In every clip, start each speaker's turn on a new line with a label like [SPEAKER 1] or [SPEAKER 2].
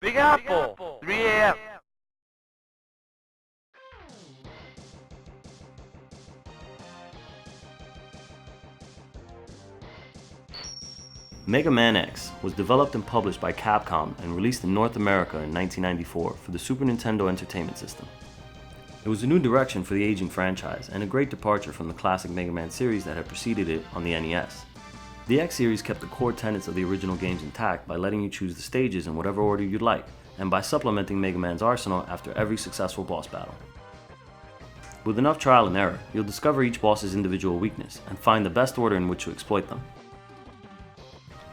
[SPEAKER 1] Big Apple, 3 a.m.
[SPEAKER 2] Mega Man X was developed and published by Capcom and released in North America in 1994 for the Super Nintendo Entertainment System. It was a new direction for the aging franchise and a great departure from the classic Mega Man series that had preceded it on the NES. The X series kept the core tenets of the original games intact by letting you choose the stages in whatever order you'd like, and by supplementing Mega Man's arsenal after every successful boss battle. With enough trial and error, you'll discover each boss's individual weakness and find the best order in which to exploit them.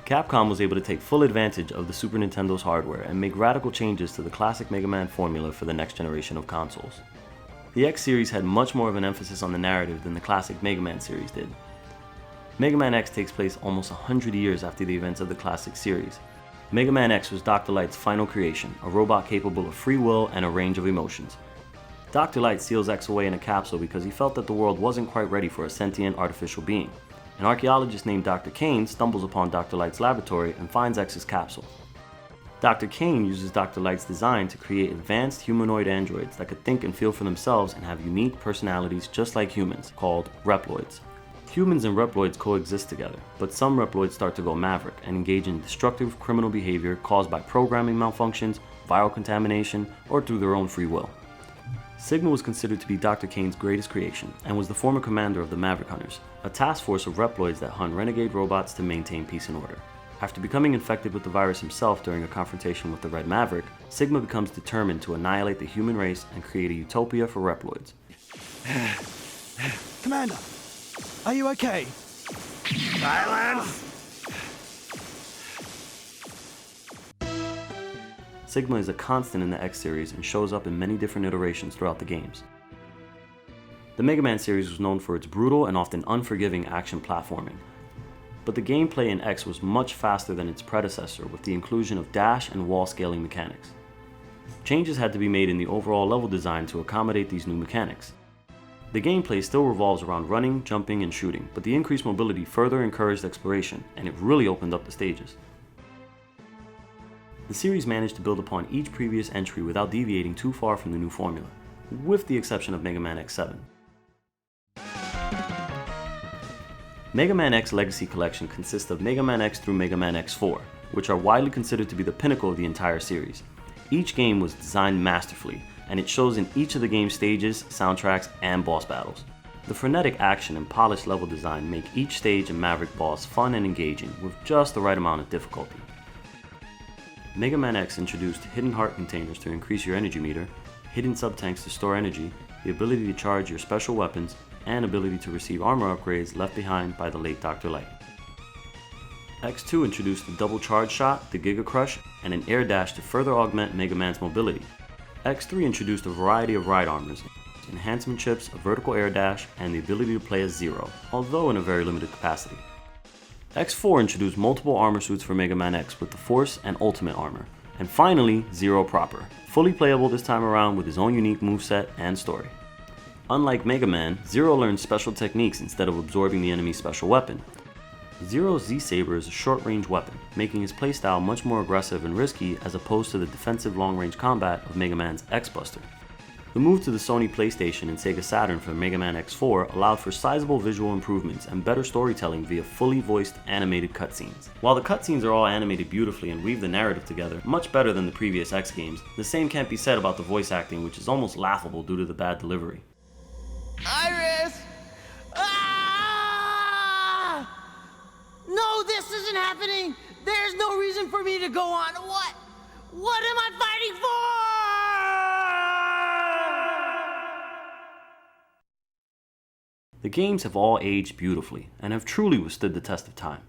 [SPEAKER 2] Capcom was able to take full advantage of the Super Nintendo's hardware and make radical changes to the classic Mega Man formula for the next generation of consoles. The X series had much more of an emphasis on the narrative than the classic Mega Man series did. Mega Man X takes place almost 100 years after the events of the classic series. Mega Man X was Dr. Light's final creation, a robot capable of free will and a range of emotions. Dr. Light seals X away in a capsule because he felt that the world wasn't quite ready for a sentient artificial being. An archaeologist named Dr. Kane stumbles upon Dr. Light's laboratory and finds X's capsule. Dr. Kane uses Dr. Light's design to create advanced humanoid androids that could think and feel for themselves and have unique personalities just like humans, called Reploids. Humans and Reploids coexist together, but some Reploids start to go maverick and engage in destructive criminal behavior caused by programming malfunctions, viral contamination, or through their own free will. Sigma was considered to be Dr. Kane's greatest creation and was the former commander of the Maverick Hunters, a task force of Reploids that hunt renegade robots to maintain peace and order. After becoming infected with the virus himself during a confrontation with the Red Maverick, Sigma becomes determined to annihilate the human race and create a utopia for Reploids.
[SPEAKER 3] Commander, are you okay?
[SPEAKER 1] Silence!
[SPEAKER 2] Sigma is a constant in the X series and shows up in many different iterations throughout the games. The Mega Man series was known for its brutal and often unforgiving action platforming, but the gameplay in X was much faster than its predecessor with the inclusion of dash and wall scaling mechanics. Changes had to be made in the overall level design to accommodate these new mechanics. The gameplay still revolves around running, jumping, and shooting, but the increased mobility further encouraged exploration, and it really opened up the stages. The series managed to build upon each previous entry without deviating too far from the new formula, with the exception of Mega Man X7. Mega Man X Legacy Collection consists of Mega Man X through Mega Man X4, which are widely considered to be the pinnacle of the entire series. Each game was designed masterfully, and it shows in each of the game's stages, soundtracks, and boss battles. The frenetic action and polished level design make each stage and Maverick boss fun and engaging, with just the right amount of difficulty. Mega Man X introduced hidden heart containers to increase your energy meter, hidden sub-tanks to store energy, the ability to charge your special weapons, and ability to receive armor upgrades left behind by the late Dr. Light. X2 introduced the double charge shot, the Giga Crush, and an air dash to further augment Mega Man's mobility. X3 introduced a variety of ride armors, enhancement chips, a vertical air dash, and the ability to play as Zero, although in a very limited capacity. X4 introduced multiple armor suits for Mega Man X with the Force and Ultimate armor. And finally, Zero proper, fully playable this time around with his own unique moveset and story. Unlike Mega Man, Zero learns special techniques instead of absorbing the enemy's special weapon. Zero's Z-Saber is a short-range weapon, making his playstyle much more aggressive and risky as opposed to the defensive long-range combat of Mega Man's X-Buster. The move to the Sony PlayStation and Sega Saturn for Mega Man X4 allowed for sizable visual improvements and better storytelling via fully voiced animated cutscenes. While the cutscenes are all animated beautifully and weave the narrative together much better than the previous X games, the same can't be said about the voice acting, which is almost laughable due to the bad delivery.
[SPEAKER 4] Iris! Ah! No, this isn't happening! There's no reason for me to go on. What? What am I fighting for?
[SPEAKER 2] The games have all aged beautifully and have truly withstood the test of time.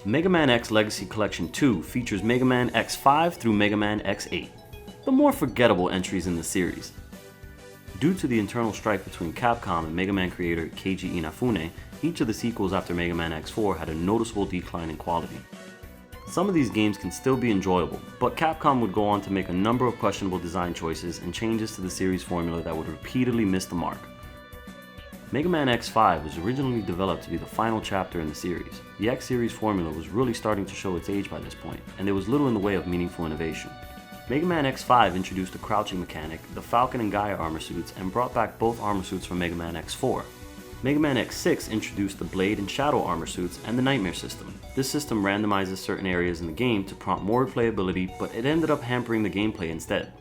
[SPEAKER 2] Mega Man X Legacy Collection 2 features Mega Man X5 through Mega Man X8, the more forgettable entries in the series. Due to the internal strife between Capcom and Mega Man creator Keiji Inafune, each of the sequels after Mega Man X4 had a noticeable decline in quality. Some of these games can still be enjoyable, but Capcom would go on to make a number of questionable design choices and changes to the series formula that would repeatedly miss the mark. Mega Man X5 was originally developed to be the final chapter in the series. The X series formula was really starting to show its age by this point, and there was little in the way of meaningful innovation. Mega Man X5 introduced the crouching mechanic, the Falcon and Gaia armor suits, and brought back both armor suits from Mega Man X4. Mega Man X6 introduced the Blade and Shadow armor suits and the Nightmare system. This system randomizes certain areas in the game to prompt more replayability, but it ended up hampering the gameplay instead.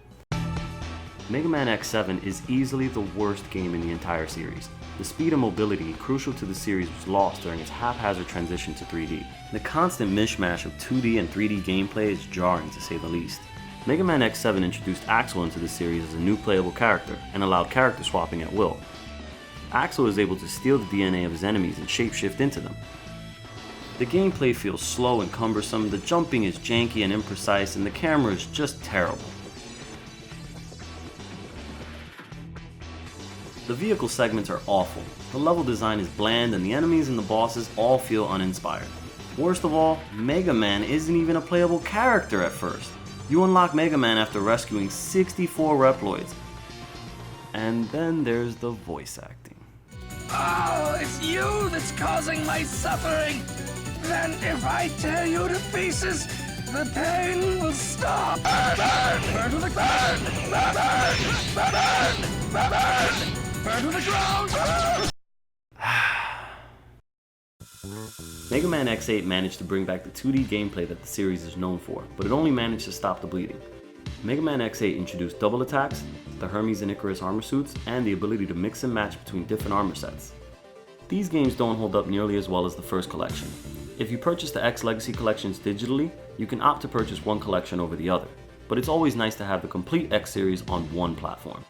[SPEAKER 2] Mega Man X7 is easily the worst game in the entire series. The speed and mobility crucial to the series was lost during its haphazard transition to 3D. The constant mishmash of 2D and 3D gameplay is jarring to say the least. Mega Man X7 introduced Axel into the series as a new playable character and allowed character swapping at will. Axel is able to steal the DNA of his enemies and shapeshift into them. The gameplay feels slow and cumbersome, the jumping is janky and imprecise, and the camera is just terrible. The vehicle segments are awful, the level design is bland, and the enemies and the bosses all feel uninspired. Worst of all, Mega Man isn't even a playable character at first. You unlock Mega Man after rescuing 64 Reploids. And then there's the voice acting.
[SPEAKER 5] Oh, it's you that's causing my suffering! Then if I tear you to pieces, the pain will stop! Burn to the ground! Burn to the ground!
[SPEAKER 2] Mega Man X8 managed to bring back the 2D gameplay that the series is known for, but it only managed to stop the bleeding. Mega Man X8 introduced double attacks, the Hermes and Icarus armor suits, and the ability to mix and match between different armor sets. These games don't hold up nearly as well as the first collection. If you purchase the X Legacy collections digitally, you can opt to purchase one collection over the other, but it's always nice to have the complete X series on one platform.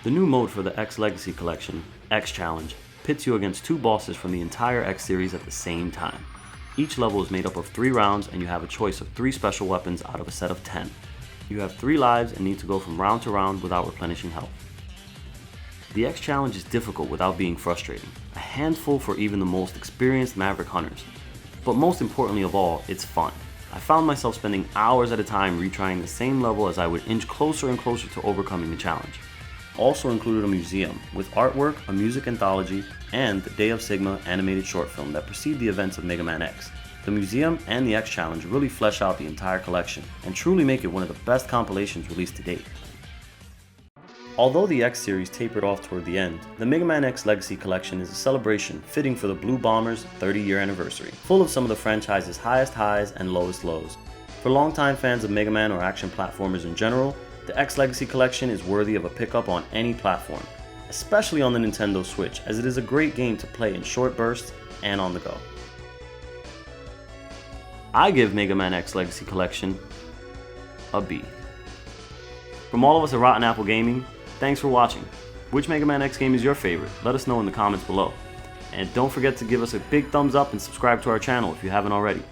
[SPEAKER 2] The new mode for the X Legacy Collection, X Challenge, pits you against two bosses from the entire X series at the same time. Each level is made up of 3 rounds and you have a choice of 3 special weapons out of a set of 10. You have 3 lives and need to go from round to round without replenishing health. The X Challenge is difficult without being frustrating, a handful for even the most experienced Maverick hunters. But most importantly of all, it's fun. I found myself spending hours at a time retrying the same level as I would inch closer and closer to overcoming the challenge. Also included a museum with artwork, a music anthology, and the Day of Sigma animated short film that precede the events of Mega Man X. The museum and the X Challenge really flesh out the entire collection and truly make it one of the best compilations released to date. Although the X series tapered off toward the end, the Mega Man X Legacy Collection is a celebration fitting for the Blue Bombers' 30-year anniversary, full of some of the franchise's highest highs and lowest lows. For longtime fans of Mega Man or action platformers in general, the X Legacy Collection is worthy of a pickup on any platform, especially on the Nintendo Switch, as it is a great game to play in short bursts and on the go. I give Mega Man X Legacy Collection a B. From all of us at Rotten Apple Gaming, thanks for watching. Which Mega Man X game is your favorite? Let us know in the comments below. And don't forget to give us a big thumbs up and subscribe to our channel if you haven't already.